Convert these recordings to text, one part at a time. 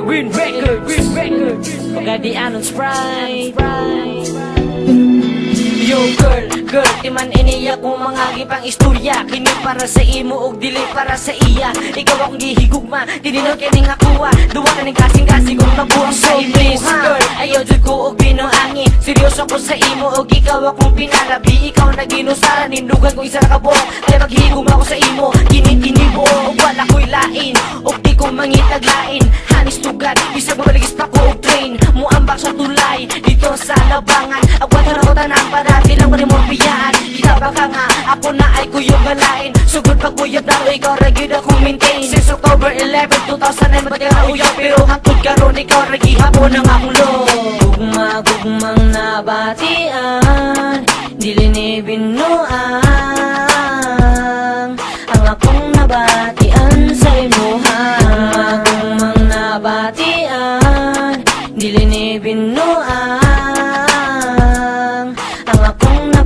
Green Records, Pagadian on Sprite. Yo girl, di man iniya kung mga gipang istorya. Kini para sa imo og dili para sa iya. Ikaw akong gihigugma, tininod kini nga kuha. Duwa na ning kasing-kasing kung nabuang sa imo girl, ayaw jud ko og binuangi. Seryoso ko sa imo og ikaw akong pinalabi. Ikaw na ginusara, nindugan ko isa na kabok. Kaya maghigugma ko sa imo, kini buo og wala ko'y lain. Og di ko mangitaglain, hanis tugad, bisag mabaligis pa ko og train. Muambak sa tulay, dito sa labangan. Agwat na ko tanang para lang ko ni mong biyaan. Itaba ka nga, ako na ay kuyog malain. Sugod pag kuyog na ro, ikaw ragid akong maintain. Since October 11, 2009, ba't ka nauyog? Pero hangtod karon ikaw ragi hapon ang akong loob. Gugma-gugmang nabatian, dili ni binuang ang akong nabatian sa imuhan. Gugma-gugmang nabatian, dili ni binuang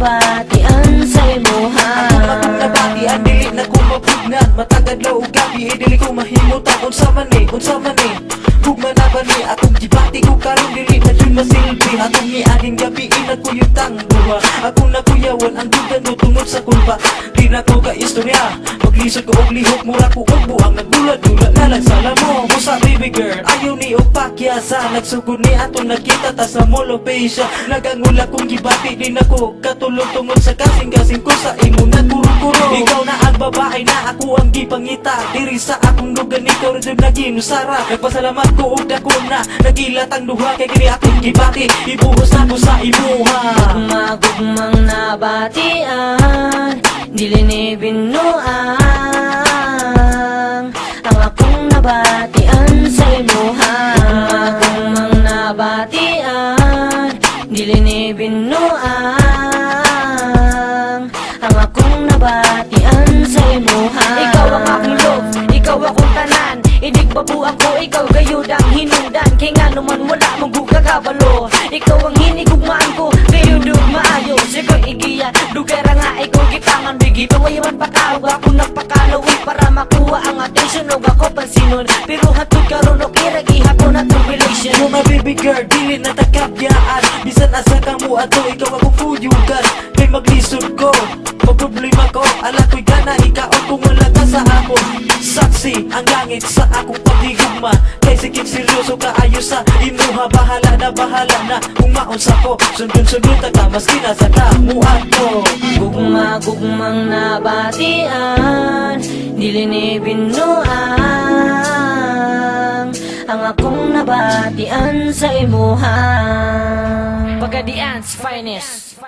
batian sa imuhan. Akong nabatian, dili na ko mapugnan. Matagad law gabi, dili ko mahimutan. Unsa man ni Hugma na ba ni akong gibati ko karon dili na dun masilbi. Atong niading gabi, inagkuyutang buha. Akong nakuyawan, ang dugan mo tungod sa kulpa. Di na ko ka-istorya, maglisod ko og lihok. Mura ko og buang, nagdula-dula na lang sala mo. Musa baby girl, ayaw ni og pakyasa. Nagsugod ni ato nakita ta sa molopesya. Nagangula kong gibati, di na ko katulog tungod sa kasing-kasing ko sa imo nagkuro-kuro. Ikaw na ang babae na ako ang gipangita. Diri sa akong lugan, ikaw rin na ginusara. Nagpasalamat ko og dako na nagilat ang duha. Kay kini akong gibati, ibuhos na ko sa imuha. Gugma-gugmang nabatian, dili ni binuang ang akong nabatian sa imuha. Gugma-gugmang nabatian, dili ni binuang ang akong nabatian sa imuha. Ikaw ang akong love, ikaw akong tanan. Inig babuang ko, ikaw gayud ang hinungdan. Kay nga naman wala mong gugagabalo. Ikaw ang hinigugmaan ko, gayud og maayo. Siko'y igiya, dugara nga ikaw gitangan. Bigi, pawayaman patawag ako nagpakalawi para makuha ang attention og ako pansinon. Pero hatod karon og iragi hapon atong relation. Yo my baby girl, dili na takabyaan. Bisan asa ka mo ato, ikaw akong kuyugan. Kay maglisod ko, problema ko, ala ko'y gana, ikaw kung wala ka sa akon. Saksi ang langit sa akong paghigugma. Kay sikip seryoso ka ayo sa imuha. Bahala na kung maunsa ko. Sundun-sundun ta ka maski nasa kamuan ko. Gugma-gugmang nabatian, dili ni binuang ang akong nabatian sa imuha. Pagadian's finest.